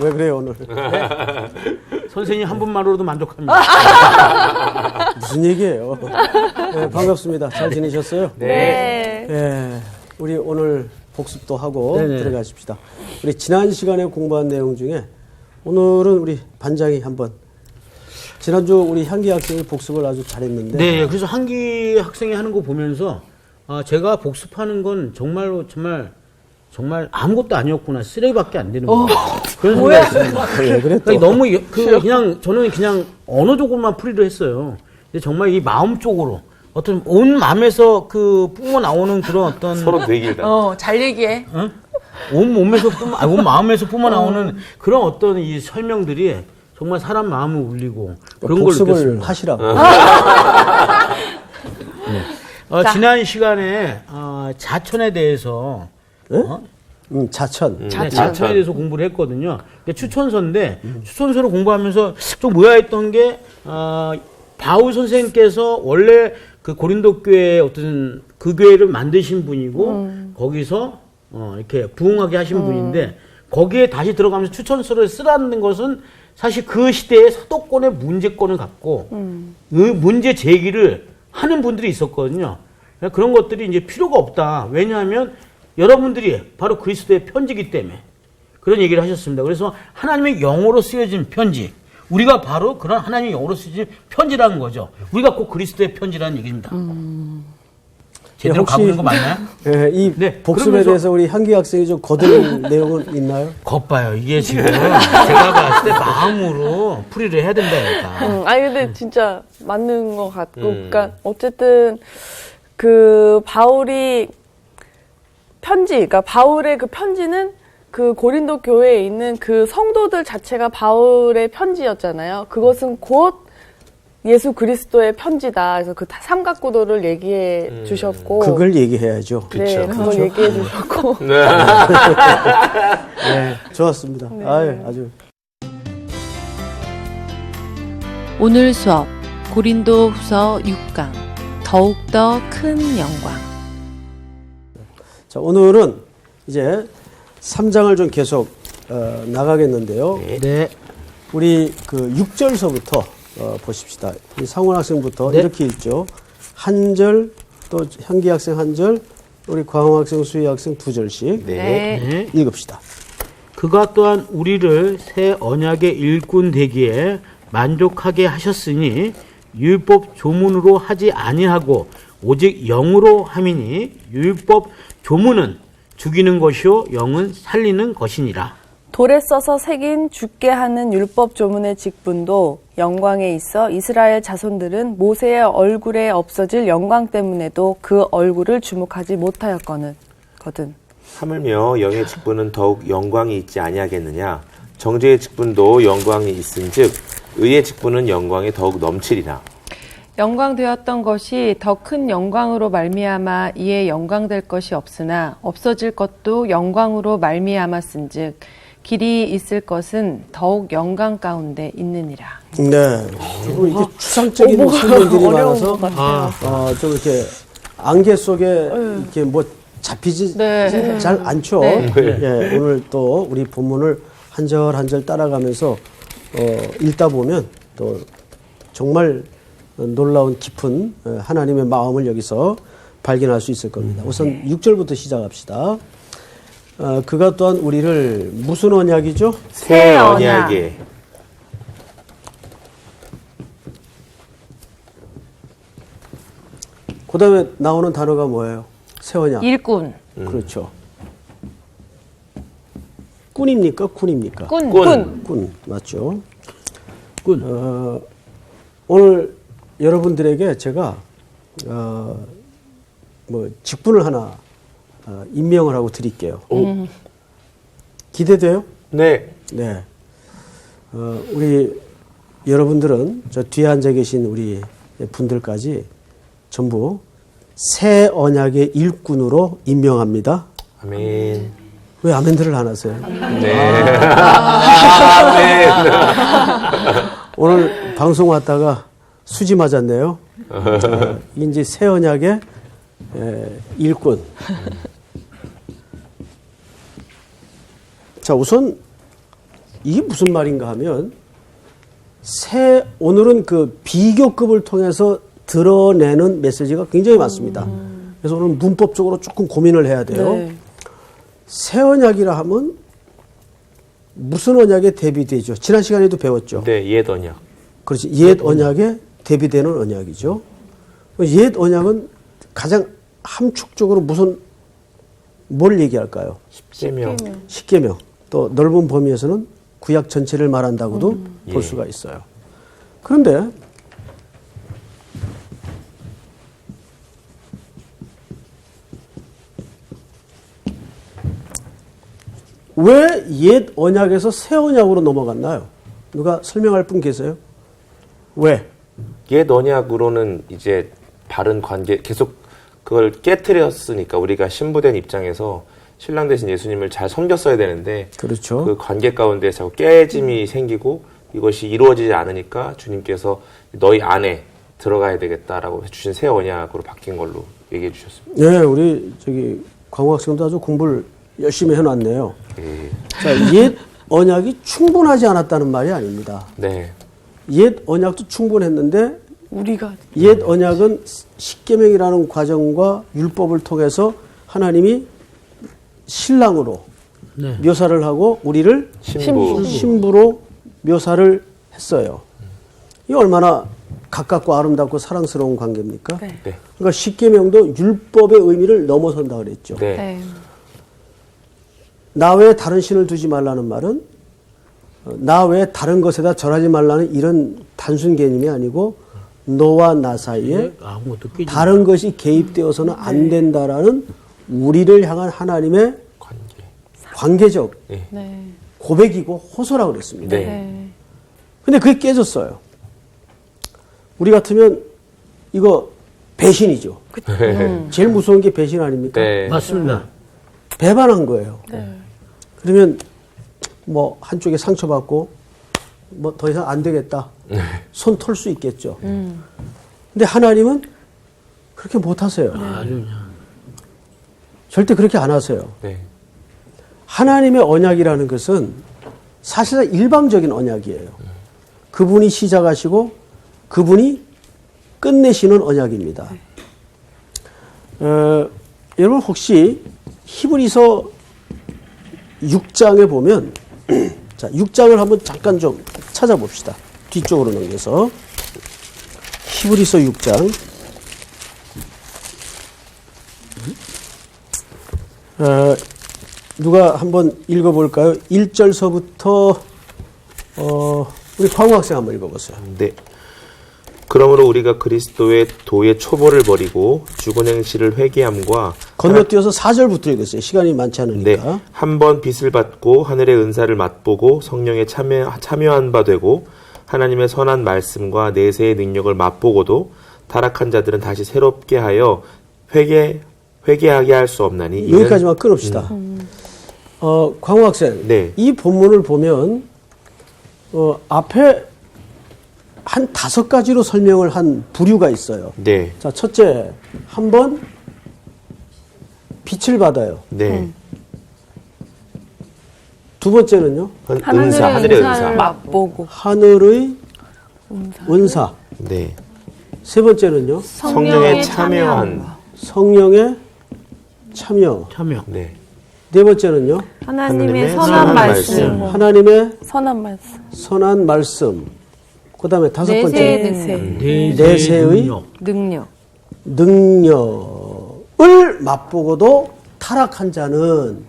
왜 그래요 오늘? 네. 선생님 한 분만으로도 만족합니다. 무슨 얘기예요? 네, 반갑습니다. 잘 지내셨어요? 네. 네. 우리 오늘 복습도 하고 네네. 들어가십시다. 우리 지난 시간에 공부한 내용 중에 오늘은 우리 반장이 한번 지난주 우리 향기 학생이 복습을 아주 잘했는데 네, 그래서 한기 학생이 하는 거 보면서 제가 복습하는 건 정말로 정말 아무것도 아니었구나, 쓰레기밖에 안 되는 거. 그런 생각이 듭니다. 왜 그래 또? 그러니까 너무 그냥 저는 그냥 언어적으로만 풀이를 했어요. 근데 정말 이 마음 쪽으로 어떤 온 마음에서 그 뿜어 나오는 그런 어떤 서로 되길다. 잘 얘기해. 어? 온 몸에서 온 마음에서 뿜어 나오는 그런 어떤 이 설명들이 정말 사람 마음을 울리고 그런 걸 복습을 느꼈습니다. 하시라고. 지난 시간에 자천에 대해서 네? 자천. 네, 자천에 대해서 공부를 했거든요. 근데 추천서인데 추천서를 공부하면서 좀 의아했던 게 바울 선생님께서 원래 그 고린도 교회 어떤 그 교회를 만드신 분이고 거기서 이렇게 부흥하게 하신 분인데 거기에 다시 들어가면서 추천서를 쓰라는 것은 사실 그 시대의 사도권의 문제권을 갖고 그 문제 제기를 하는 분들이 있었거든요. 그런 것들이 이제 필요가 없다. 왜냐하면 여러분들이 바로 그리스도의 편지이기 때문에 그런 얘기를 하셨습니다. 그래서 하나님의 영어로 쓰여진 편지, 우리가 바로 그런 하나님의 영어로 쓰여진 편지라는 거죠. 우리가 꼭 그리스도의 편지라는 얘기입니다. 제대로 혹시, 가고 있는 거 맞나요? 네, 이 네, 복습에 그러면서- 대해서 우리 향기 학생이 좀 거둔 내용은 있나요? 겉봐요. 이게 지금 제가 봤을 때 마음으로 풀이를 해야 된다니까. 아니 근데 진짜 맞는 것 같고, 그러니까 어쨌든 그 바울이 그러니까 바울의 그 편지는 그 고린도 교회에 있는 그 성도들 자체가 바울의 편지였잖아요. 그것은 곧 예수 그리스도의 편지다. 그래서 그 삼각구도를 얘기해 주셨고, 그걸 얘기해야죠. 네, 그걸 얘기해 주셨고, 네, 좋았습니다. 네. 아주. 오늘 수업 고린도 후서 6강 더욱더 큰 영광. 자, 오늘은 이제 3장을 좀 계속 나가겠는데요. 네. 우리 그 6절서부터 보십시다. 이 상원 학생부터 네. 이렇게 읽죠. 한 절, 또 향기 학생 한 절, 우리 광호 학생, 수희 학생 두 절씩 네. 읽읍시다. 그가 또한 우리를 새 언약의 일꾼 되기에 만족하게 하셨으니 율법 조문으로 하지 아니하고 오직 영으로 함이니 율법 조문은 죽이는 것이요 영은 살리는 것이니라. 돌에 써서 새긴 죽게 하는 율법 조문의 직분도 영광에 있어 이스라엘 자손들은 모세의 얼굴에 없어질 영광 때문에도 그 얼굴을 주목하지 못하였거든. 하물며 영의 직분은 더욱 영광이 있지 아니하겠느냐. 정죄의 직분도 영광이 있은즉 의의 직분은 영광에 더욱 넘치리라. 영광되었던 것이 더 큰 영광으로 말미암아 이에 영광될 것이 없으나 없어질 것도 영광으로 말미암았은즉 길이 있을 것은 더욱 영광 가운데 있느니라. 네. 그리고 이게 추상적인 설명들이 많아서 좀 이렇게 안개 속에 이렇게 뭐 잡히지 네. 잘 않죠. 네. 예, 오늘 또 우리 본문을 한 절 한 절 따라가면서 읽다 보면 또 정말 놀라운 깊은 하나님의 마음을 여기서 발견할 수 있을 겁니다. 우선 6절부터 시작합시다. 그가 또한 우리를 무슨 언약이죠? 새 언약에. 그 다음에 나오는 단어가 뭐예요? 새 언약. 일꾼. 그렇죠. 꾼입니까? 꾼입니까? 꾼. 맞죠? 꾼. 오늘 여러분들에게 제가 뭐 직분을 하나 임명을 하고 드릴게요. 기대돼요? 네. 네. 우리 여러분들은 저 뒤에 앉아 계신 우리 분들까지 전부 새 언약의 일꾼으로 임명합니다. 아멘. 왜 아멘들을 안 하세요? 네. 오늘 방송 왔다가 수지 맞았네요. 이제 새 언약의 일꾼. 자, 우선 이게 무슨 말인가 하면 오늘은 그 비교급을 통해서 드러내는 메시지가 굉장히 많습니다. 그래서 오늘 문법적으로 조금 고민을 해야 돼요. 네. 새 언약이라 하면 무슨 언약에 대비되죠? 지난 시간에도 배웠죠. 네, 옛 언약. 그렇지. 옛 언약에 대비되는 언약이죠. 옛 언약은 가장 함축적으로 뭘 얘기할까요? 십계명. 십계명. 또 넓은 범위에서는 구약 전체를 말한다고도 볼 예. 수가 있어요. 그런데 왜 옛 언약에서 새 언약으로 넘어갔나요? 누가 설명할 분 계세요? 왜? 옛 언약으로는 이제 바른 관계 계속 그걸 깨트렸으니까 우리가 신부된 입장에서 신랑 되신 예수님을 잘 섬겼어야 되는데 그렇죠. 그 관계 가운데 자꾸 깨짐이 생기고 이것이 이루어지지 않으니까 주님께서 너희 안에 들어가야 되겠다라고 주신 새 언약으로 바뀐 걸로 얘기해 주셨습니다. 네, 우리 광호 학생도 아주 공부를 열심히 해놨네요. 예. 자, 옛 언약이 충분하지 않았다는 말이 아닙니다. 네. 옛 언약도 충분했는데 우리가 옛 언약은 십계명이라는 과정과 율법을 통해서 하나님이 신랑으로 네. 묘사를 하고 우리를 신부로 묘사를 했어요. 이 얼마나 가깝고 아름답고 사랑스러운 관계입니까? 네. 네. 그러니까 십계명도 율법의 의미를 넘어선다 그랬죠. 네. 네. 나 외에 다른 신을 두지 말라는 말은 나 외에 다른 것에다 절하지 말라는 이런 단순 개념이 아니고 너와 나 사이에 아무것도 끼지 다른 것이 개입되어서는 안 된다라는 우리를 향한 하나님의 관계적 네. 네. 고백이고 호소라고 그랬습니다. 네. 네. 근데 그게 깨졌어요. 우리 같으면 이거 배신이죠. 제일 무서운 게 배신 아닙니까? 네. 맞습니다. 배반한 거예요. 네. 그러면 뭐 한쪽에 상처받고 뭐 더 이상 안 되겠다. 손 털 수 있겠죠. 근데 하나님은 그렇게 못 하세요. 아주 그냥. 절대 그렇게 안 하세요. 네. 하나님의 언약이라는 것은 사실상 일방적인 언약이에요. 그분이 시작하시고 그분이 끝내시는 언약입니다. 여러분 혹시 히브리서 6장에 보면 자 6장을 한번 잠깐 좀 찾아봅시다. 뒤쪽으로 넘겨서 히브리서 6장 누가 한번 읽어볼까요? 1절서부터 우리 광우 학생 한번 읽어보세요. 네. 그러므로 우리가 그리스도의 도의 초보를 버리고 죽은 행실을 회개함과 건너뛰어서 4절부터 읽었어요. 시간이 많지 네, 않으니까. 한 번 빚을 받고 하늘의 은사를 맛보고 성령에 참여한 바 되고 하나님의 선한 말씀과 내세의 능력을 맛보고도 타락한 자들은 다시 새롭게 하여 회개하게 할 수 없나니 이는 여기까지만 끊읍시다. 광우 학생, 네. 이 본문을 보면 앞에 한 5가지로 설명을 한 부류가 있어요. 네. 자, 첫째, 한 번 빛을 받아요. 네. 두 번째는요, 하늘의 은사. 맛보고 하늘의 은사. 네. 세 번째는요, 성령에 참여한. 성령의 참여. 참여. 네. 네 번째는요, 하나님의 선한 선한 말씀. 말씀. 하나님의 선한 말씀. 선한 말씀. 그 다음에 다섯 내세의 번째는 내세. 내세의 능력. 능력을 맛보고도 타락한 자는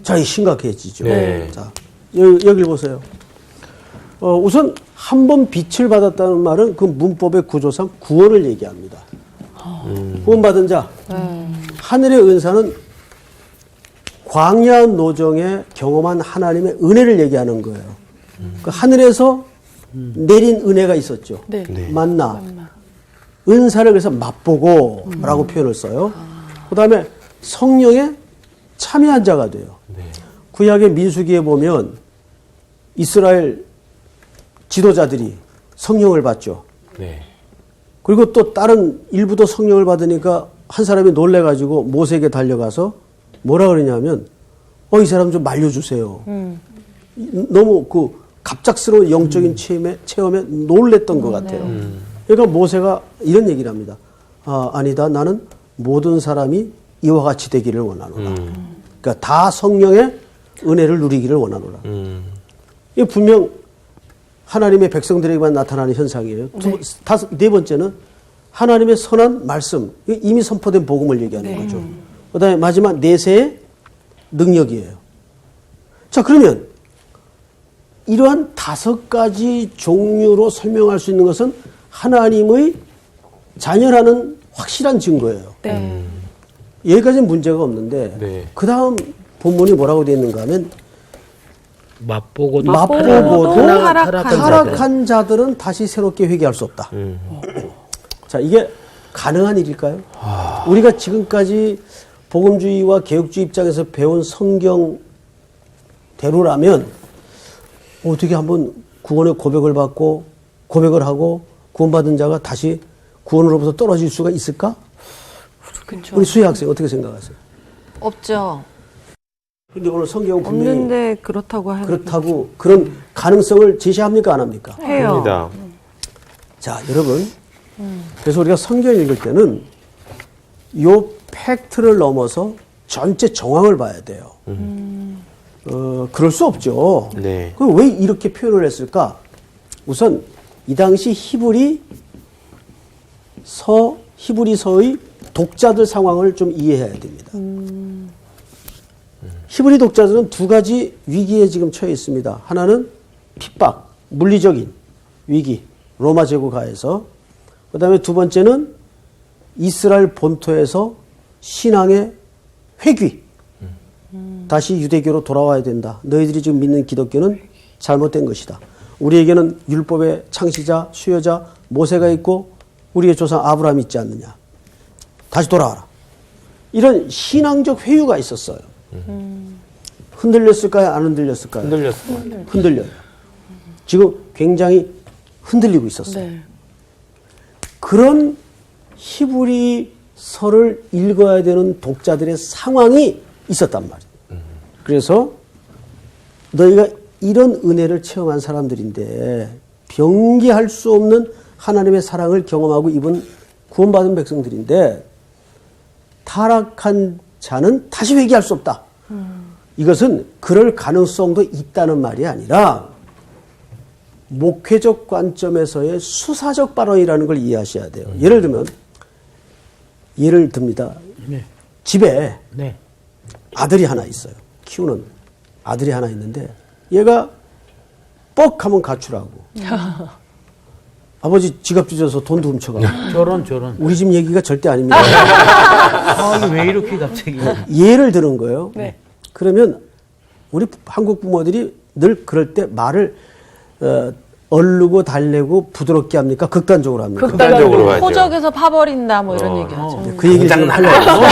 자, 이 심각해지죠. 네. 자, 여기 보세요. 우선 한 번 빛을 받았다는 말은 그 문법의 구조상 구원을 얘기합니다. 구원받은 자. 하늘의 은사는 광야 노정에 경험한 하나님의 은혜를 얘기하는 거예요. 그 하늘에서 내린 은혜가 있었죠. 네. 네. 만나. 은사를 그래서 맛보고 라고 표현을 써요. 그 다음에 성령에 참여한 자가 돼요. 구약의 민수기에 보면 이스라엘 지도자들이 성령을 받죠. 네. 그리고 또 다른 일부도 성령을 받으니까 한 사람이 놀래가지고 모세에게 달려가서 뭐라 그러냐면 이 사람 좀 말려주세요. 너무 그 갑작스러운 영적인 체험에 놀랬던 것 같아요. 그러니까 모세가 이런 얘기를 합니다. 아니다. 나는 모든 사람이 이와 같이 되기를 원하노라. 그러니까 다 성령의 은혜를 누리기를 원하노라. 이게 분명 하나님의 백성들에게만 나타나는 현상이에요. 네 번째는 하나님의 선한 말씀, 이미 선포된 복음을 얘기하는 거죠. 그다음에 마지막 내세의 능력이에요. 자, 그러면 이러한 5가지 종류로 설명할 수 있는 것은 하나님의 자녀라는 확실한 증거예요. 네. 여기까지는 문제가 없는데 네. 그 다음 본문이 뭐라고 되어 있는가 하면 맛보고도 타락한 자들은 다시 새롭게 회개할 수 없다. 자, 이게 가능한 일일까요? 우리가 지금까지 복음주의와 개혁주의 입장에서 배운 성경대로라면 어떻게 한번 구원의 고백을 받고 고백을 하고 구원받은 자가 다시 구원으로부터 떨어질 수가 있을까? 우리 수혜 학생 어떻게 생각하세요? 없죠. 근데 오늘 성경은 분명히 없는데 그렇다고 하는 그렇다고 그런 가능성을 제시합니까 안 합니까? 해요. 합니다. 자, 여러분. 그래서 우리가 성경 읽을 때는 요 팩트를 넘어서 전체 정황을 봐야 돼요. 그럴 수 없죠. 네. 그럼 왜 이렇게 표현을 했을까? 우선 이 당시 히브리서의 독자들 상황을 좀 이해해야 됩니다. 히브리 독자들은 2가지 위기에 지금 처해 있습니다. 하나는 핍박, 물리적인 위기, 로마 제국 하에서. 그 다음에 2번째는 이스라엘 본토에서 신앙의 회귀. 다시 유대교로 돌아와야 된다. 너희들이 지금 믿는 기독교는 잘못된 것이다. 우리에게는 율법의 창시자, 수여자 모세가 있고 우리의 조상 아브라함이 있지 않느냐. 다시 돌아와라. 이런 신앙적 회유가 있었어요. 흔들렸을까요? 안 흔들렸을까요? 흔들렸어요. 흔들려요. 지금 굉장히 흔들리고 있었어요. 네. 그런 히브리서를 읽어야 되는 독자들의 상황이 있었단 말이에요. 그래서 너희가 이런 은혜를 체험한 사람들인데 변기할 수 없는 하나님의 사랑을 경험하고 입은 구원받은 백성들인데 타락한 자는 다시 회개할 수 없다. 이것은 그럴 가능성도 있다는 말이 아니라 목회적 관점에서의 수사적 발언이라는 걸 이해하셔야 돼요. 예를 듭니다. 네. 집에 네. 아들이 하나 있어요. 키우는 아들이 하나 있는데 얘가 뻑 하면 가출하고 아버지 지갑 찢어서 돈도 훔쳐가고 저런. 우리 집 얘기가 절대 아닙니다. 이게 왜 이렇게 갑자기. 예를 드는 거예요. 네. 그러면 우리 한국 부모들이 늘 그럴 때 말을 얼르고 달래고 부드럽게 합니까? 극단적으로 합니까? 극단적으로 하죠. 호적에서 파버린다 뭐 이런 얘기 하죠. 그 얘기를 지금 하려고.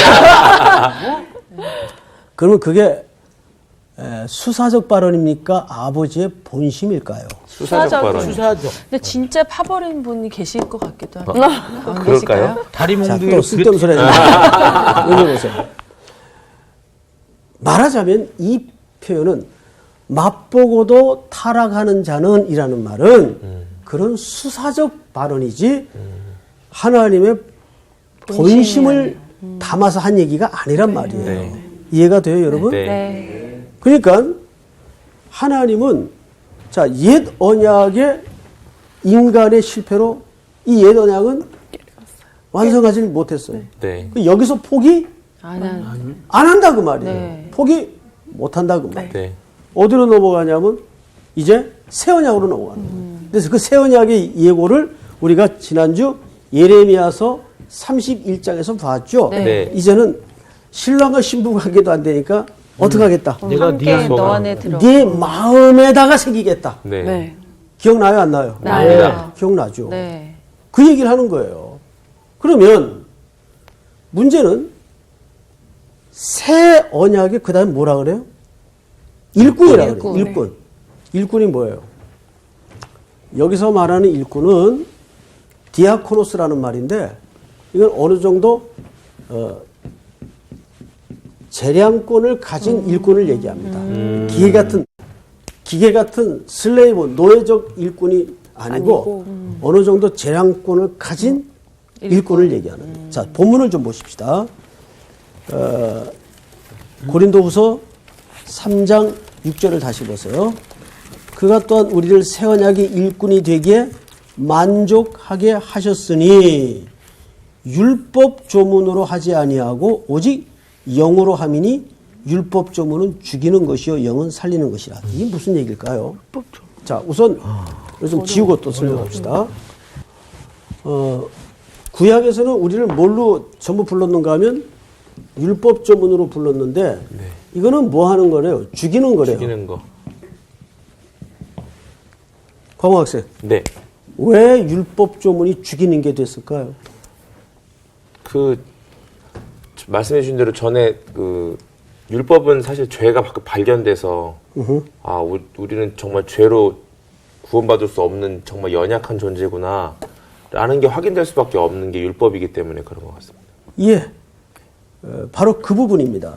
그러면 그게 수사적 발언입니까? 아버지의 본심일까요? 수사적 발언. 수사죠. 근데 진짜 파버린 분이 계실 것 같기도 하고. 그럴까요? 다리 자, 몽둥이 또 쓸데없는 소리 하지 마. 보세요. 말하자면 이 표현은 맛보고도 타락하는 자는 이라는 말은 그런 수사적 발언이지 하나님의 본심을 담아서 한 얘기가 아니란 말이에요. 네. 이해가 돼요, 여러분? 네. 네. 그러니까 하나님은 자, 옛 언약의 인간의 실패로 이 옛 언약은 완성하지 못했어요. 네. 여기서 포기 안 한다 그 말이에요. 네. 포기 못 한다 그 말이에요. 네. 어디로 넘어가냐면 이제 새 언약으로 넘어가는 거예요. 그래서 그 새 언약의 예고를 우리가 지난주 예레미야서 31장에서 봤죠. 네. 네. 이제는 신랑과 신부 관계도 안 되니까 어떻게 하겠다? 내가 함께 네 너 안에 들어. 네 마음에다가 새기겠다. 네. 네. 기억나요 안 나요? 나요. 기억나죠. 네. 그 얘기를 하는 거예요. 그러면 문제는 새 언약이 그 다음에 뭐라 그래요? 일꾼이라고 그래요. 일꾼. 일꾼이 뭐예요? 여기서 말하는 일꾼은 디아코노스라는 말인데 이건 어느 정도 재량권을 가진 일꾼을 얘기합니다. 기계 같은 기계 같은 슬레이브, 노예적 일꾼이 아니고 어느 정도 재량권을 가진 일꾼을 얘기하는 거예요. 자, 본문을 좀 보십시다. 고린도후서 3장 6절을 다시 보세요. 그가 또한 우리를 새 언약의 일꾼이 되기에 만족하게 하셨으니 율법 조문으로 하지 아니하고 오직 영으로 함이니 율법 조문은 죽이는 것이요 영은 살리는 것이라. 이게 무슨 얘기일까요? 자, 우선 좀 지우고 또 설명합시다. 구약에서는 우리를 뭘로 전부 불렀는가 하면 율법 조문으로 불렀는데 이거는 뭐 하는 거래요? 죽이는 거래요. 죽이는 거. 광호 학생. 네. 왜 율법 조문이 죽이는 게 됐을까요? 그 말씀해 주신 대로 전에 그 율법은 사실 죄가 발견돼서 아 우리는 정말 죄로 구원받을 수 없는 정말 연약한 존재구나 라는 게 확인될 수밖에 없는 게 율법이기 때문에 그런 것 같습니다. 예, 바로 그 부분입니다.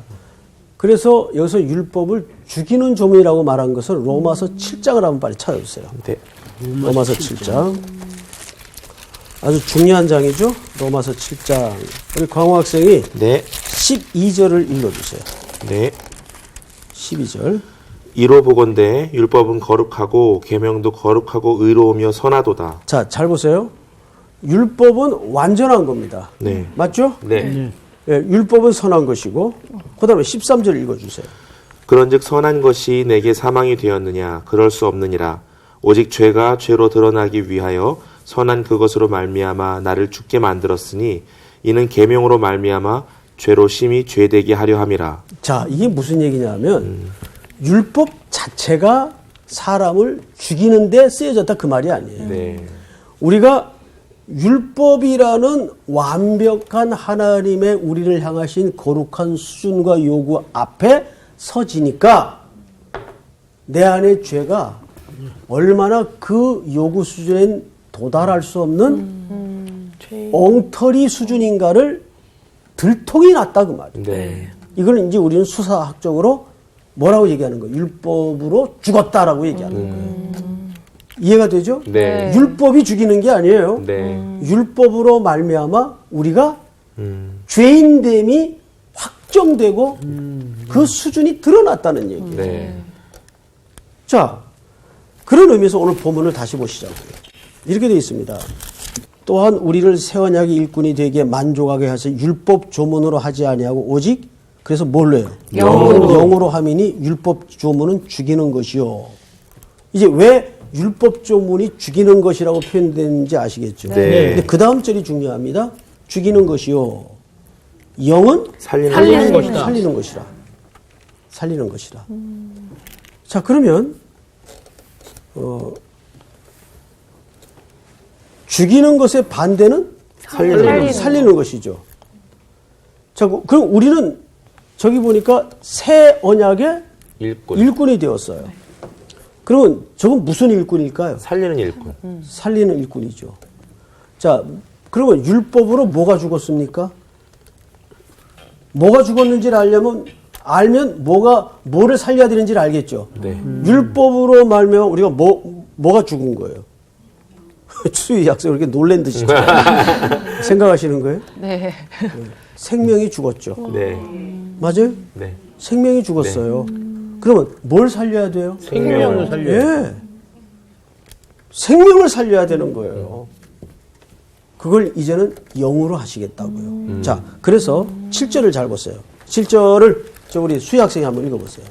그래서 여기서 율법을 죽이는 조문이라고 말한 것은 로마서 7장을 한번 빨리 찾아주세요. 네. 로마서 7장. 아주 중요한 장이죠. 로마서 7장. 우리 광호 학생이 네. 12절을 읽어주세요. 네. 12절. 이로 보건대 율법은 거룩하고 계명도 거룩하고 의로우며 선하도다. 자, 잘 보세요. 율법은 완전한 겁니다. 네. 맞죠? 네. 예, 율법은 선한 것이고 그 다음에 13절 읽어주세요. 그런즉 선한 것이 내게 사망이 되었느냐 그럴 수 없느니라. 오직 죄가 죄로 드러나기 위하여 선한 그것으로 말미암아 나를 죽게 만들었으니 이는 계명으로 말미암아 죄로 심히 죄되게 하려 함이라. 자, 이게 무슨 얘기냐면 율법 자체가 사람을 죽이는 데 쓰여졌다 그 말이 아니에요. 네. 우리가 율법이라는 완벽한 하나님의 우리를 향하신 거룩한 수준과 요구 앞에 서지니까 내 안의 죄가 얼마나 그 요구 수준엔 도달할 수 없는 엉터리 수준인가를 들통이 났다 그 말이에요. 네. 이걸 이제 우리는 수사학적으로 뭐라고 얘기하는 거예요? 율법으로 죽었다라고 얘기하는 거예요. 이해가 되죠? 네. 율법이 죽이는 게 아니에요. 네. 율법으로 말미암아 우리가 죄인됨이 확정되고 그 수준이 드러났다는 얘기예요. 네. 자, 그런 의미에서 오늘 본문을 다시 보시자고요. 이렇게 되어 있습니다. 또한 우리를 새 언약의 일꾼이 되기에 만족하게 하셔 율법 조문으로 하지 아니하고 오직 그래서 뭘로 해요? 영으로 함이니 율법 조문은 죽이는 것이요. 이제 왜 율법 조문이 죽이는 것이라고 표현되는지 아시겠죠? 네. 근데 그 다음 절이 중요합니다. 죽이는 것이요. 영은 살리는 것이다. 살리는 것이라. 살리는 것이라. 자, 그러면 죽이는 것의 반대는 살리는 것이죠. 자, 그럼 우리는 저기 보니까 새 언약의 일꾼. 일꾼이 되었어요. 그러면 저건 무슨 일꾼일까요? 살리는 일꾼. 살리는 일꾼이죠. 자, 그러면 율법으로 뭐가 죽었습니까? 뭐가 죽었는지를 알면 뭐를 살려야 되는지를 알겠죠. 네. 율법으로 말미암아 우리가 뭐가 죽은 거예요? 추수희 약속 이렇게 놀란 듯이 생각하시는 거예요? 네. 생명이 죽었죠. 네. 맞아요? 네. 생명이 죽었어요. 그러면 뭘 살려야 돼요? 생명을 살려요. 예. 생명을 살려야 되는 거예요. 그걸 이제는 영으로 하시겠다고요. 자, 그래서 7절을 잘 보세요. 7절을 우리 수희 학생이 한번 읽어보세요.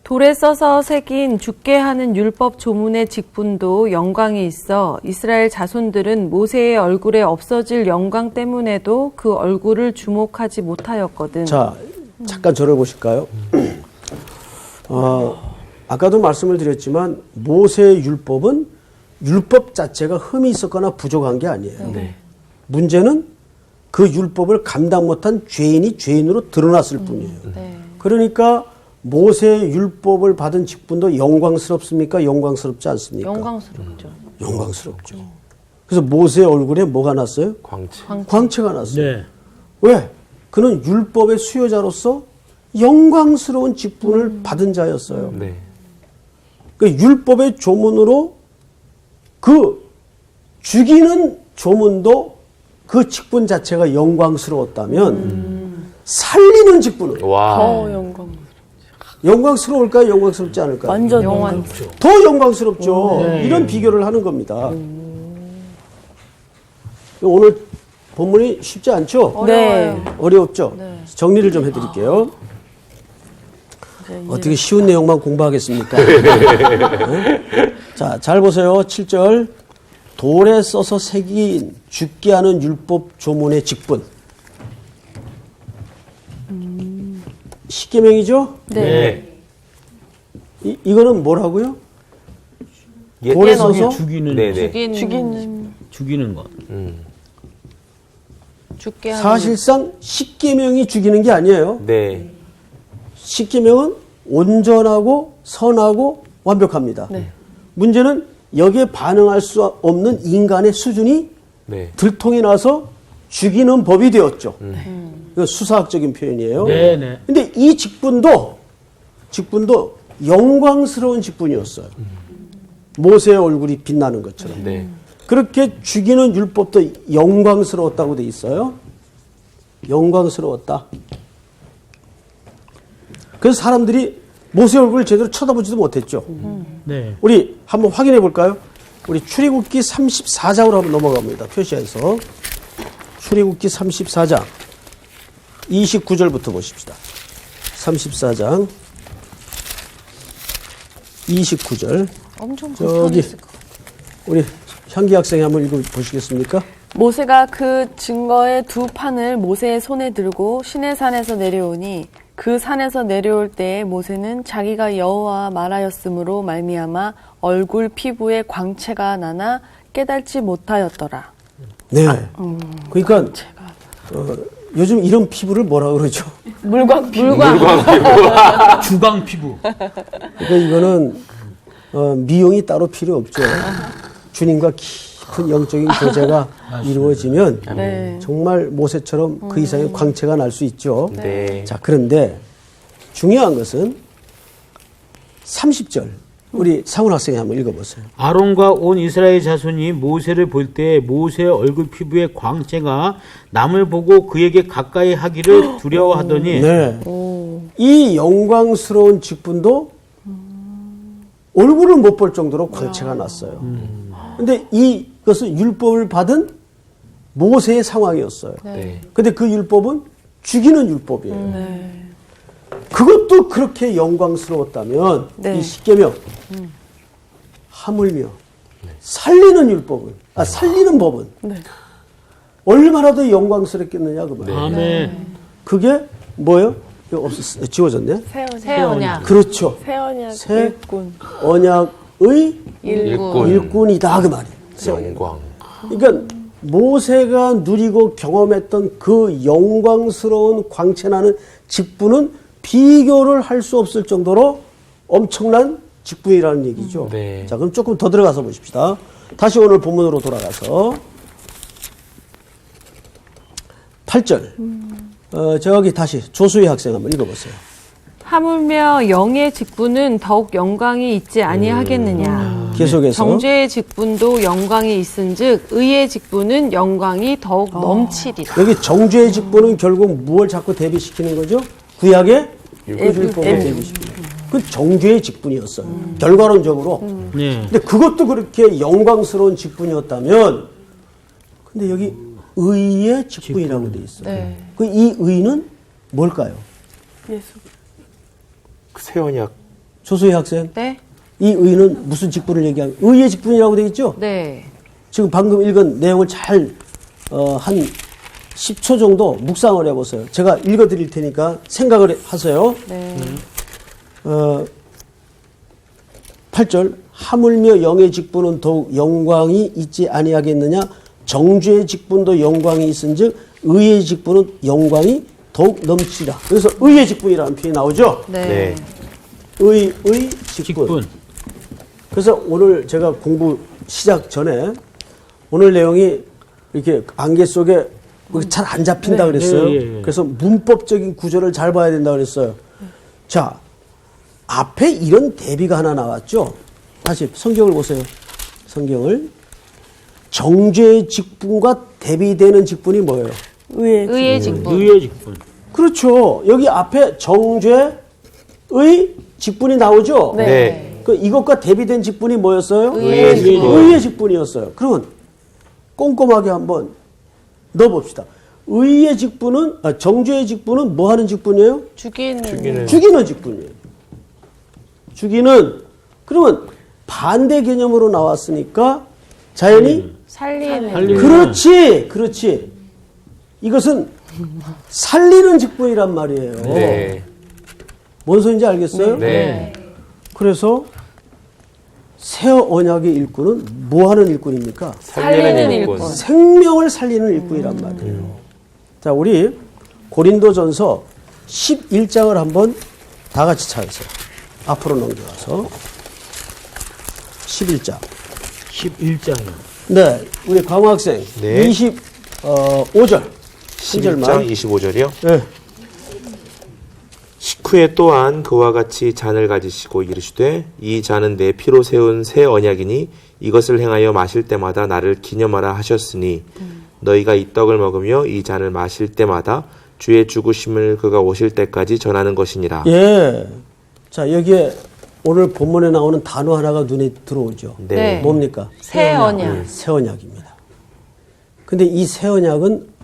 돌에 써서 새긴 죽게 하는 율법 조문의 직분도 영광이 있어 이스라엘 자손들은 모세의 얼굴에 없어질 영광 때문에도 그 얼굴을 주목하지 못하였거든. 자, 잠깐 저를 보실까요? 아까도 말씀을 드렸지만 모세의 율법은 율법 자체가 흠이 있었거나 부족한 게 아니에요. 네. 문제는 그 율법을 감당 못한 죄인이 죄인으로 드러났을 뿐이에요. 네. 그러니까 모세의 율법을 받은 직분도 영광스럽습니까? 영광스럽지 않습니까? 영광스럽죠. 영광스럽죠. 그래서 모세의 얼굴에 뭐가 났어요? 광채. 광채가 났어요. 네. 왜? 그는 율법의 수요자로서 영광스러운 직분을 받은 자였어요. 네. 그 율법의 조문으로 그 죽이는 조문도 그 직분 자체가 영광스러웠다면 살리는 직분은 와. 더 영광. 영광스러울까요? 영광스럽지 않을까요? 완전 영원. 영광. 더 영광스럽죠. 네. 이런 비교를 하는 겁니다. 오늘 본문이 쉽지 않죠? 네. 어려웠죠? 정리를 좀 해드릴게요. 어떻게 쉬운 내용만 공부하겠습니까? 네? 자, 잘 보세요. 7절. 돌에 써서 새긴 죽게 하는 율법 조문의 직분. 십계명이죠? 네. 이거는 뭐라고요? 예, 돌에 써서 죽이는 네네. 죽이는 것. 죽게 하는 사실상 십계명이 죽이는 게 아니에요. 네. 십계명은 온전하고 선하고 완벽합니다. 네. 문제는 여기에 반응할 수 없는 인간의 수준이 네. 들통이 나서 죽이는 법이 되었죠. 이건 수사학적인 표현이에요. 네네. 근데 이 직분도 영광스러운 직분이었어요. 모세의 얼굴이 빛나는 것처럼. 네. 그렇게 죽이는 율법도 영광스러웠다고 돼 있어요. 영광스러웠다. 그래서 사람들이 모세 얼굴을 제대로 쳐다보지도 못했죠. 네. 우리 한번 확인해 볼까요? 우리 출애굽기 34장으로 한번 넘어갑니다. 표시해서 출애굽기 34장 29절부터 보십시다. 34장 29절. 엄청 저기 불편했을 것 같아요. 우리 현기 학생이 한번 읽어 보시겠습니까? 모세가 그 증거의 두 판을 모세의 손에 들고 시내산에서 내려오니 그 산에서 내려올 때에 모세는 자기가 여호와와 말하였으므로 말미암아 얼굴 피부에 광채가 나나 깨달지 못하였더라. 네. 그러니까 요즘 이런 피부를 뭐라 그러죠? 물광. 주광 피부. 그러니까 이거는 미용이 따로 필요 없죠. 주님과 깊은 영적인 교제가 이루어지면 네. 정말 모세처럼 그 이상의 광채가 날 수 있죠. 네. 자, 그런데 중요한 것은 30절. 우리 상훈 학생이 한번 읽어보세요. 아론과 온 이스라엘 자손이 모세를 볼 때 모세의 얼굴 피부에 광채가 남을 보고 그에게 가까이 하기를 두려워하더니 네. 이 영광스러운 직분도 얼굴을 못 볼 정도로 광채가 났어요. 근데 이것은 율법을 받은 모세의 상황이었어요. 네. 근데 그 율법은 죽이는 율법이에요. 그것도 그렇게 영광스러웠다면 네. 이 십계명 하물며 살리는 율법은 살리는 법은 네. 얼마나 더 영광스럽겠느냐 그 말이에요. 아멘. 그게 뭐예요? 이거 지워졌네. 새 언약. 그렇죠. 새 언약 새 일꾼. 언약의 일꾼. 일꾼이다 그 말이에요. 새 언약. 영광. 그러니까 모세가 누리고 경험했던 그 영광스러운 광채나는 직분은 비교를 할 수 없을 정도로 엄청난 직분이라는 얘기죠. 네. 자, 그럼 조금 더 들어가서 보십시다. 다시 오늘 본문으로 돌아가서 8절. 저기 다시 조수희 학생 한번 읽어보세요. 하물며 영의 직분은 더욱 영광이 있지 아니하겠느냐. 계속해서. 정죄의 직분도 영광이 있은즉 의의 직분은 영광이 더욱 넘치리라. 여기 정죄의 직분은 결국 무엇을 자꾸 대비시키는 거죠? 구약의 율법을 대비시키는 거예요. 그 정죄의 직분이었어요. 결과론적으로. 네. 근데 그것도 그렇게 영광스러운 직분이었다면, 근데 여기 의의 직분이라고 돼 있어요. 네. 그 이 의는 뭘까요? 예수. 새 언약. 조수희 학생, 네? 이 의는 무슨 직분을 얘기하는? 의의 직분이라고 돼 있죠? 네. 지금 방금 읽은 내용을 잘 한 10초 정도 묵상을 해보세요. 제가 읽어드릴 테니까 생각을 하세요. 네. 8절 하물며 영의 직분은 더욱 영광이 있지 아니하겠느냐. 정죄의 직분도 영광이 있은즉 의의 직분은 영광이 더욱 넘치라. 그래서 의의 직분이라는 표현이 나오죠. 네. 네. 의의 직분. 직분. 그래서 오늘 제가 공부 시작 전에 오늘 내용이 이렇게 안개 속에 잘 안 잡힌다 그랬어요. 예. 그래서 문법적인 구조를 잘 봐야 된다 그랬어요. 자, 앞에 이런 대비가 하나 나왔죠. 다시 성경을 보세요. 성경을. 정죄의 직분과 대비되는 직분이 뭐예요? 의의 직분. 의의 직분. 그렇죠. 여기 앞에 정죄의 직분이 나오죠? 네. 네. 그 이것과 대비된 직분이 뭐였어요? 의의 직분. 의의 직분이었어요. 그러면 꼼꼼하게 한번 넣어봅시다. 의의 직분은, 정죄의 직분은 뭐 하는 직분이에요? 죽이는. 죽이는 직분이에요. 죽이는. 그러면 반대 개념으로 나왔으니까 자연히 살리는. 그렇지. 이것은 살리는 직분이란 말이에요. 네. 뭔 소리인지 알겠어요? 네. 그래서 새 언약의 일꾼은 뭐 하는 일꾼입니까? 살리는 일꾼. 생명을 살리는 일꾼이란 말이에요. 자, 우리 고린도전서 11장을 한번 다 같이 찾으세요. 앞으로 넘겨가서 11장. 11장이요. 네, 우리 강호 학생 네. 25절 한 11장 절만. 25절이요. 네. 식후에 또한 그와 같이 잔을 가지시고 이르시되 이 잔은 내 피로 세운 새 언약이니 이것을 행하여 마실 때마다 나를 기념하라 하셨으니 너희가 이 떡을 먹으며 이 잔을 마실 때마다 주의 죽으심을 그가 오실 때까지 전하는 것이니라. 예. 자, 여기에 오늘 본문에 나오는 단어 하나가 눈에 들어오죠. 네. 뭡니까? 새 언약. 새 언약입니다. 근데 이 새 언약은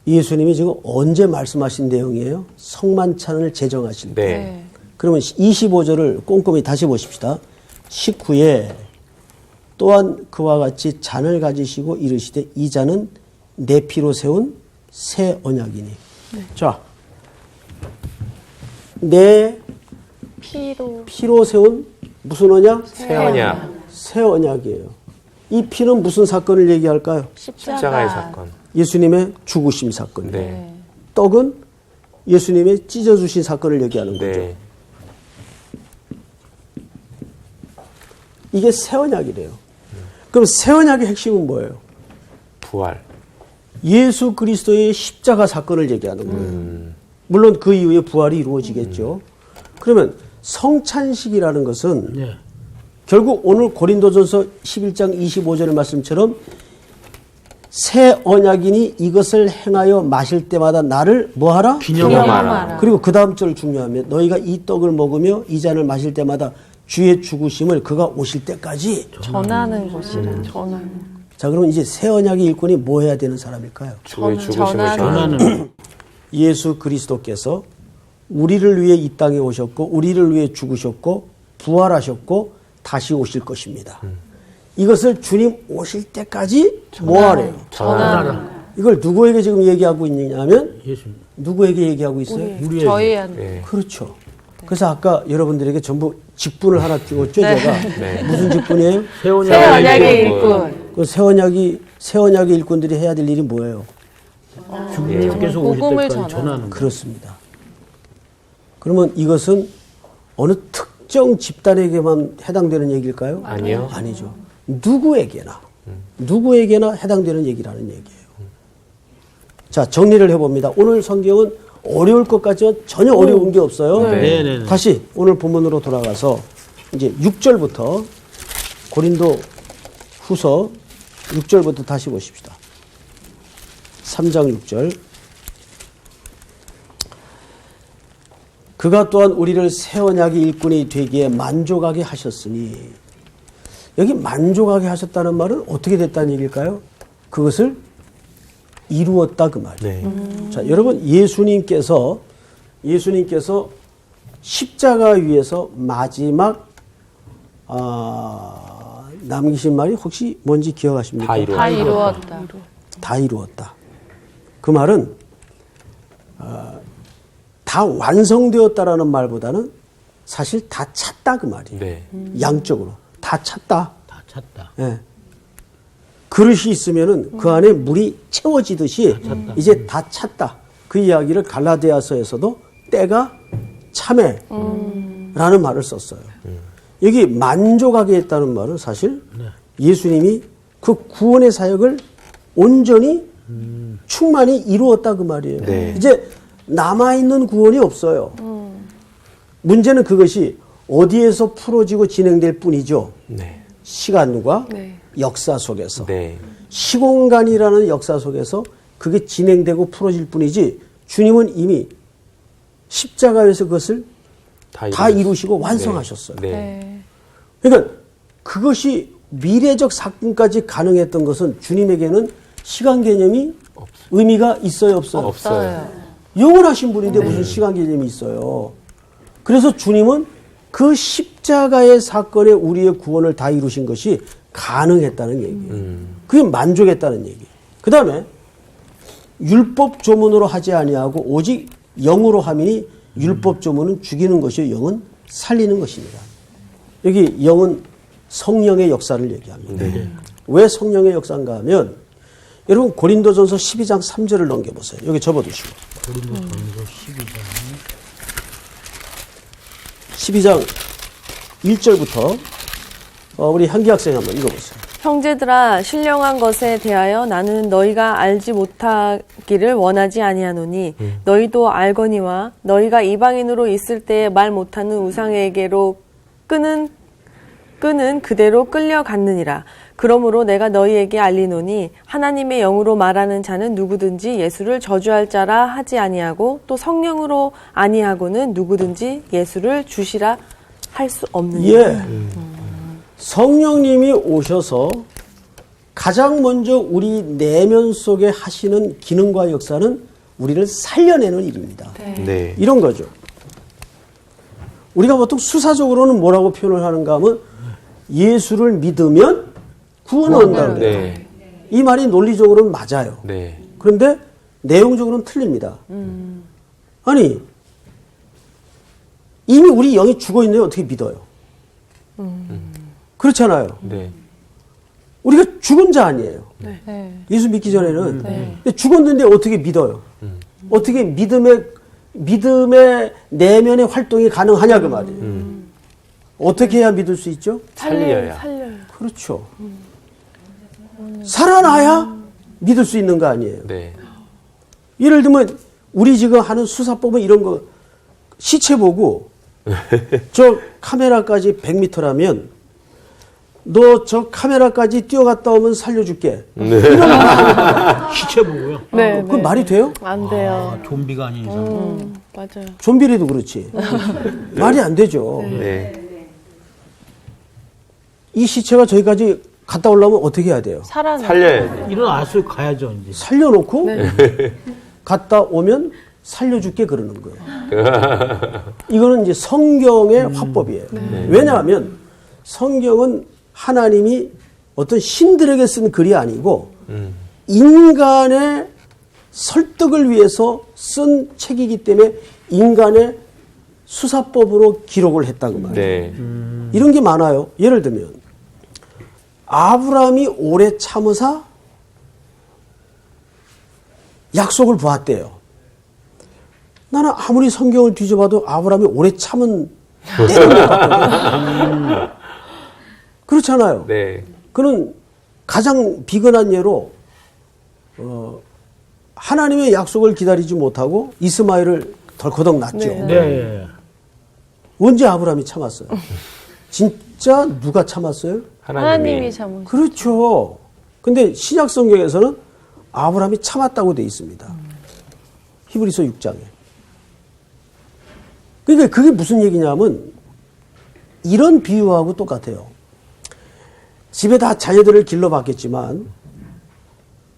예수님이 지금 언제 말씀하신 내용이에요? 성만찬을 제정하실 때. 네. 그러면 25절을 꼼꼼히 다시 보십시다. 식후에 또한 그와 같이 잔을 가지시고 이르시되 이 잔은 내 피로 세운 새 언약이니. 자, 내 피로 세운 무슨 언약? 새 언약. 새 언약이에요. 이 피는 무슨 사건을 얘기할까요? 십자가의 사건. 예수님의 죽으심 사건이에요. 네. 떡은 예수님의 찢어주신 사건을 얘기하는 거죠. 네. 이게 새 언약이래요. 그럼 새 언약의 핵심은 뭐예요? 부활. 예수 그리스도의 십자가 사건을 얘기하는 거예요. 물론 그 이후에 부활이 이루어지겠죠. 그러면 성찬식이라는 것은 네. 결국 오늘 고린도전서 11장 25절의 말씀처럼 새 언약이니 이것을 행하여 마실 때마다 나를 뭐하라? 기념하라. 그리고 그 다음 절 중요하면 너희가 이 떡을 먹으며 이 잔을 마실 때마다 주의 죽으심을 그가 오실 때까지. 전하는 것이라. 자, 그러면 이제 새 언약의 일꾼이 뭐 해야 되는 사람일까요? 주의 죽으심을 전하는. 전하는. 예수 그리스도께서 우리를 위해 이 땅에 오셨고 우리를 위해 죽으셨고 부활하셨고 다시 오실 것입니다. 이것을 주님 오실 때까지 뭐 하래요? 전하라. 이걸 누구에게 지금 얘기하고 있느냐면 예수님. 누구에게 얘기하고 있어요? 우리에게. 저희한테. 네. 그렇죠. 그래서 아까 여러분들에게 전부 직분을 하나 줬죠, 제가. 네. 무슨 직분이에요? 새 언약의 일꾼. 그 새 언약의 일꾼들이 해야 될 일이 뭐예요? 주께서 오실 복음을 때까지 전하는 거. 그렇습니다. 그러면 이것은 어느 특정 집단에게만 해당되는 얘기일까요? 아니요. 아니죠. 누구에게나 해당되는 얘기라는 얘기예요. 자, 정리를 해봅니다. 오늘 성경은 어려울 것 같지만 전혀 어려운 게 없어요. 네, 네, 네. 다시 오늘 본문으로 돌아가서 이제 6절부터 고린도 후서 6절부터 다시 보십시다. 3장 6절. 그가 또한 우리를 새 언약의 일꾼이 되기에 만족하게 하셨으니, 여기 만족하게 하셨다는 말은 어떻게 됐다는 얘기일까요? 그것을 이루었다 그 말이에요. 네. 자, 여러분 예수님께서 십자가 위에서 마지막 남기신 말이 혹시 뭔지 기억하십니까? 다 이루었다. 다 이루었다. 그 말은 다 완성되었다라는 말보다는 사실 다 찼다 그 말이에요. 네. 양적으로 다 찼다. 다 찼다. 예. 그릇이 있으면은 그 안에 물이 채워지듯이 이제 다 찼다. 그 이야기를 갈라디아서에서도 때가 참에라는 말을 썼어요. 여기 만족하게 했다는 말은 사실 예수님이 그 구원의 사역을 온전히 충만히 이루었다 그 말이에요. 네. 이제 남아있는 구원이 없어요. 문제는 그것이 어디에서 풀어지고 진행될 뿐이죠. 네. 시간과 네. 역사 속에서. 네. 시공간이라는 역사 속에서 그게 진행되고 풀어질 뿐이지 주님은 이미 십자가에서 그것을 다 이루시고 완성하셨어요. 네. 네. 그러니까 그것이 미래적 사건까지 가능했던 것은 주님에게는 시간 개념이 의미가 있어요, 없어요? 없어요. 영원하신 분인데 무슨 시간 개념이 있어요. 그래서 주님은 그 십자가의 사건에 우리의 구원을 다 이루신 것이 가능했다는 얘기예요. 그게 만족했다는 얘기예요. 그 다음에 율법 조문으로 하지 아니하고 오직 영으로 함이니 율법 조문은 죽이는 것이요 영은 살리는 것입니다. 여기 영은 성령의 역사를 얘기합니다. 왜 성령의 역사인가 하면 여러분 고린도전서 12장 3절을 넘겨보세요. 여기 접어두시고. 고린도전서 12장 1절부터 우리 한기 학생 한번 읽어보세요. 형제들아 신령한 것에 대하여 나는 너희가 알지 못하기를 원하지 아니하노니 너희도 알거니와 너희가 이방인으로 있을 때에 말 못하는 우상에게로 끄는 그대로 끌려갔느니라. 그러므로 내가 너희에게 알리노니 하나님의 영으로 말하는 자는 누구든지 예수를 저주할 자라 하지 아니하고 또 성령으로 아니하고는 누구든지 예수를 주시라 할 수 없느니라. 예. 성령님이 오셔서 가장 먼저 우리 내면 속에 하시는 기능과 역사는 우리를 살려내는 일입니다. 네. 이런 거죠. 우리가 보통 수사적으로는 뭐라고 표현을 하는가 하면 예수를 믿으면 구원을 얻는다고 그래요. 네. 이 말이 논리적으로는 맞아요. 네. 그런데 내용적으로는 틀립니다. 아니 이미 우리 영이 죽어있는데 어떻게 믿어요? 그렇잖아요. 네. 우리가 죽은 자 아니에요. 네. 예수 믿기 전에는. 근데 죽었는데 어떻게 믿어요? 어떻게 믿음의 내면의 활동이 가능하냐 그 말이에요. 어떻게 해야 믿을 수 있죠? 살려야. 살려요. 그렇죠. 살아나야 믿을 수 있는 거 아니에요. 네. 예를 들면 우리 지금 하는 수사법은 이런 거 시체 보고 저 카메라까지 100m라면 너 저 카메라까지 뛰어갔다 오면 살려줄게. 시체 보고요. 네, 그건 말이 돼요? 안 돼요. 좀비가 아닌 이상. 맞아요. 좀비라도 그렇지. 말이 안 되죠. 네. 이 시체가 저기까지 갔다 오려면 어떻게 해야 돼요? 살려야 돼. 일어나서 가야죠, 이제. 살려놓고 갔다 오면 살려줄게 그러는 거예요. 이거는 이제 성경의 화법이에요. 왜냐하면 성경은 하나님이 어떤 신들에게 쓴 글이 아니고 인간의 설득을 위해서 쓴 책이기 때문에 인간의 수사법으로 기록을 했다고 말이에요. 네. 이런 게 많아요. 예를 들면 아브라함이 오래 참으사 약속을 보았대요. 나는 아무리 성경을 뒤져봐도 아브라함이 오래 참은 때는 못 봤거든요. 그렇잖아요. 네. 그는 가장 비근한 예로 하나님의 약속을 기다리지 못하고 이스마엘을 덜커덕 낳죠. 네. 언제 아브라함이 참았어요? 진짜 누가 참았어요? 하나님이 참으 그렇죠. 근데 신약 성경에서는 아브라함이 참았다고 돼 있습니다. 히브리서 6장에. 그러니까 그게 무슨 얘기냐면 이런 비유하고 똑같아요. 집에 다 자녀들을 길러봤겠지만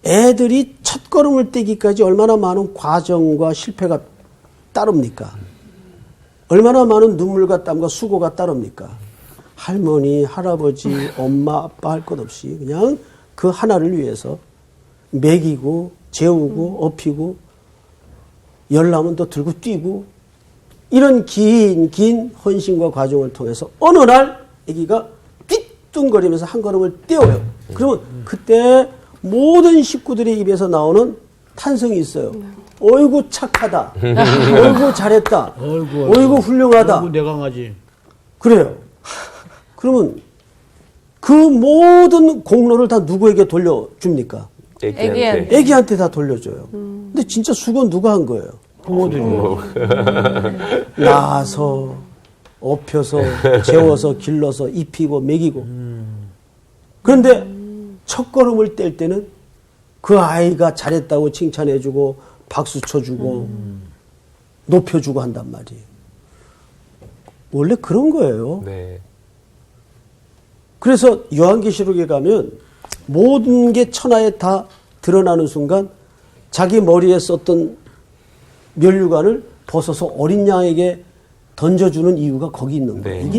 애들이 첫 걸음을 떼기까지 얼마나 많은 과정과 실패가 따릅니까? 얼마나 많은 눈물과 땀과 수고가 따릅니까? 할머니, 할아버지, 엄마, 아빠 할 것 없이 그냥 그 하나를 위해서 먹이고 재우고 업히고 열나면 또 들고 뛰고 이런 긴 헌신과 과정을 통해서 어느 날 아기가 삐뚱거리면서 한 걸음을 떼어요. 그러면 그때 모든 식구들의 입에서 나오는 탄성이 있어요. 어이구 착하다. 어이구 잘했다. 어이구 훌륭하다. 어이구 내 강아지. 그래요. 그러면 그 모든 공로를 다 누구에게 돌려줍니까? 애기한테. 애기한테 다 돌려줘요. 근데 진짜 수고는 누가 한 거예요? 부모들이. 낳아서 업혀서 재워서 길러서 입히고 먹이고. 그런데 첫 걸음을 뗄 때는 그 아이가 잘했다고 칭찬해주고 박수 쳐주고 높여주고 한단 말이에요. 원래 그런 거예요. 네. 그래서 요한계시록에 가면 모든 게 천하에 다 드러나는 순간 자기 머리에 썼던 면류관을 벗어서 어린 양에게 던져주는 이유가 거기 있는 거예요. 네.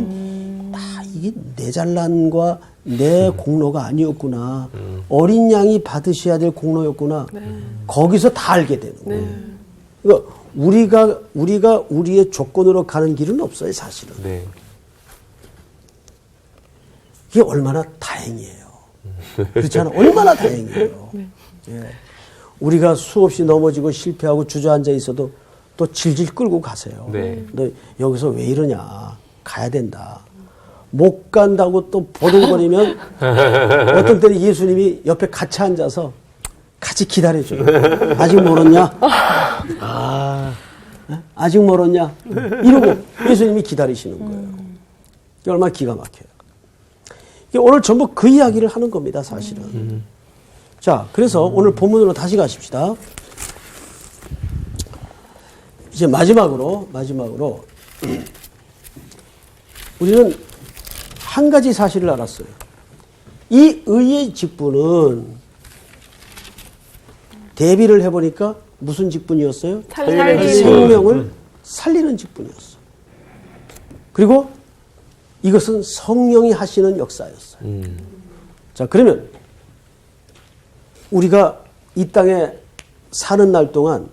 이게 내 잘난과 내 공로가 아니었구나. 어린 양이 받으셔야 될 공로였구나. 거기서 다 알게 되는 거예요. 그러니까 우리가 우리의 조건으로 가는 길은 없어요, 사실은. 네. 이게 얼마나 다행이에요. 그렇지 않아? 얼마나 다행이에요. 예. 우리가 수없이 넘어지고 실패하고 주저앉아 있어도 또 질질 끌고 가세요. 네. 너 여기서 왜 이러냐. 가야 된다. 못 간다고 또 보들거리면 어떤 때는 예수님이 옆에 같이 앉아서 같이 기다려줘요. 아직 멀었냐? 아직 멀었냐? 이러고 예수님이 기다리시는 거예요. 이게 얼마나 기가 막혀요. 이게 오늘 전부 그 이야기를 하는 겁니다, 사실은. 자, 그래서 오늘 본문으로 다시 가십시다. 이제 마지막으로 우리는 한 가지 사실을 알았어요. 이 의의 직분은 대비를 해보니까 무슨 직분이었어요? 생명을 살리는 직분이었어요. 그리고 이것은 성령이 하시는 역사였어요. 자, 그러면 우리가 이 땅에 사는 날 동안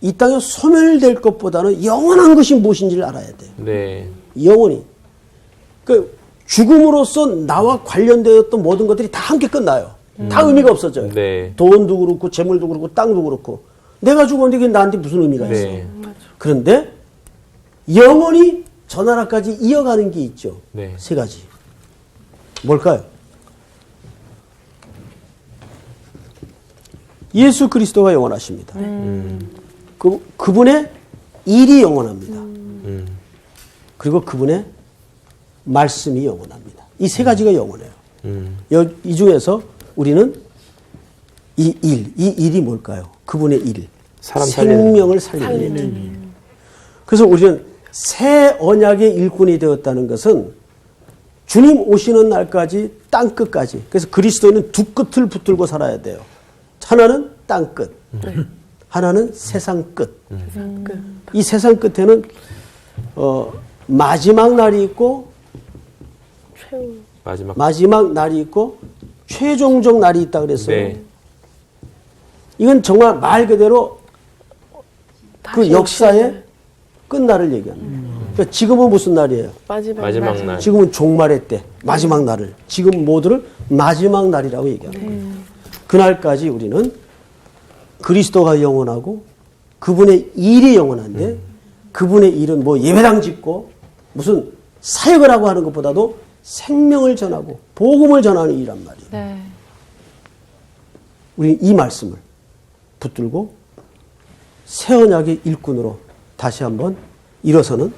이 땅에 소멸될 것보다는 영원한 것이 무엇인지를 알아야 돼요. 네. 영원히. 그 죽음으로써 나와 관련되었던 모든 것들이 다 함께 끝나요. 다 의미가 없어져요. 네. 돈도 그렇고 재물도 그렇고 땅도 그렇고 내가 죽었는데 그게 나한테 무슨 의미가 있어. 네. 그런데 영원히 저 나라까지 이어가는 게 있죠. 네. 세 가지. 뭘까요? 예수 그리스도가 영원하십니다. 그분의 일이 영원합니다. 그리고 그분의 말씀이 영원합니다. 이 세 가지가 영원해요. 이 중에서 우리는 이 일이 뭘까요? 그분의 일. 사람 살리는 생명을 살리는 일. 그래서 우리는 새 언약의 일꾼이 되었다는 것은 주님 오시는 날까지 땅 끝까지. 그래서 그리스도에는 두 끝을 붙들고 살아야 돼요. 하나는 땅 끝, 하나는 세상 끝. 이 세상 끝에는 마지막 날이 있고 마지막 날이 있고 최종적 날이 있다 그랬어요. 네. 이건 정말 말 그대로 그 역사의 끝날을 얘기합니다. 그러니까 지금은 무슨 날이에요? 마지막 날. 지금은 종말의 때, 마지막 날을. 지금 모두를 마지막 날이라고 얘기합니다. 그날까지 우리는 그리스도가 영원하고 그분의 일이 영원한데 그분의 일은 뭐 예배당 짓고 무슨 사역을 하고 하는 것보다도 생명을 전하고 복음을 전하는 일이란 말이에요. 네. 우리 이 말씀을 붙들고 새 언약의 일꾼으로 다시 한번 일어서는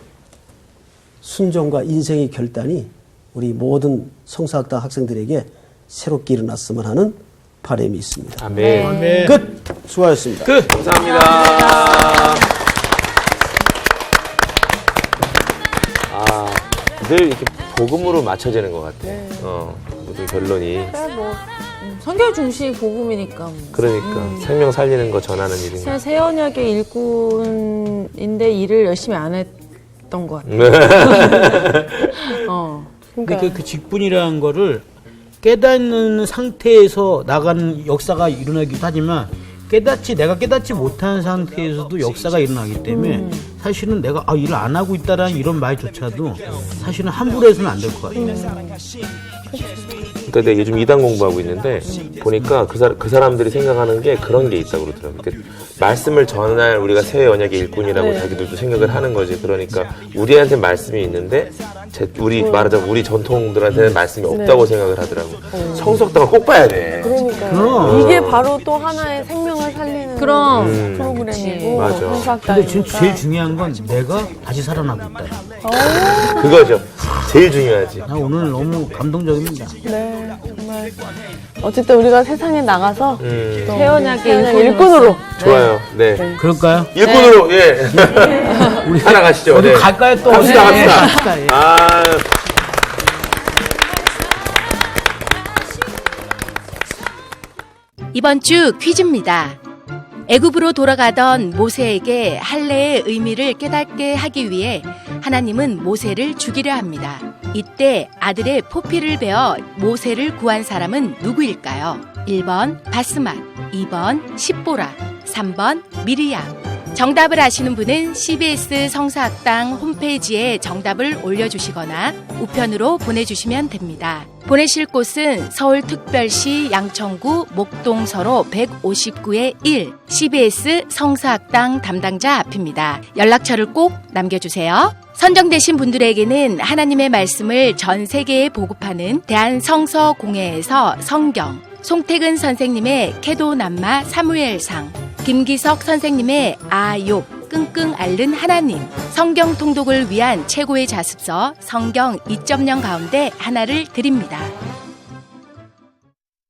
순종과 인생의 결단이 우리 모든 성사학당 학생들에게 새롭게 일어났으면 하는 바람이 있습니다. 아멘. 아멘. 끝! 수고하셨습니다. 끝. 감사합니다. 늘 이렇게 복음으로 맞춰지는 것 같아요. 모든 결론이. 성경 중심 복음이니까. 그러니까 생명 살리는 거 전하는 일인 거. 사실 새 언약의 일꾼인데 일을 열심히 안 했던 것 같아요. 근데 그 직분이라는 거를 깨닫는 상태에서 나가는 역사가 일어나기도 하지만 내가 깨닫지 못한 상태에서도 역사가 일어나기 때문에 사실은 내가 일을 안 하고 있다라는 이런 말조차도 사실은 함부로 해서는 안 될 것 같아요. 그러니까 내가 요즘 이단 공부하고 있는데 보니까 그 사람들이 생각하는 게 그런 게 있다고 그러더라고요. 그러니까 말씀을 전할 우리가 새 언약의 일꾼이라고 자기들도 생각을 하는 거지. 그러니까 우리한테 말씀이 있는데 우리 말하자면 우리 전통들한테는 말씀이 없다고 생각을 하더라고. 성석당을 꼭 봐야 돼. 그러니까요. 이게 바로 또 하나의 생명을 살리는 그럼. 프로그램이고 맞아. 근데 성서학당이니까. 제일 중요한 건 내가 다시 살아나고 있다. 그거죠. 제일 중요하지. 나 오늘 너무 감동적입니다. 네, 정말. 어쨌든 우리가 세상에 나가서 또 태연하게 일꾼으로. 좋아요. 네. 그럴까요? 일꾼으로 예. 우리 살아가시죠. 어디 네. 갈까요 또? 갑시다, 네, 갑시다. 갑시다. 예. 아. 이번 주 퀴즈입니다. 애굽으로 돌아가던 모세에게 할례의 의미를 깨닫게 하기 위해 하나님은 모세를 죽이려 합니다. 이때 아들의 포피를 베어 모세를 구한 사람은 누구일까요? 1번 바스맛, 2번 십보라, 3번 미리암. 정답을 아시는 분은 CBS 성서학당 홈페이지에 정답을 올려주시거나 우편으로 보내주시면 됩니다. 보내실 곳은 서울특별시 양천구 목동서로 159의 1 CBS 성서학당 담당자 앞입니다. 연락처를 꼭 남겨주세요. 선정되신 분들에게는 하나님의 말씀을 전 세계에 보급하는 대한성서공회에서 성경, 송태근 선생님의 캐도남마 사무엘상, 김기석 선생님의 아욥 끙끙 앓는 하나님, 성경 통독을 위한 최고의 자습서 성경 2.0 가운데 하나를 드립니다.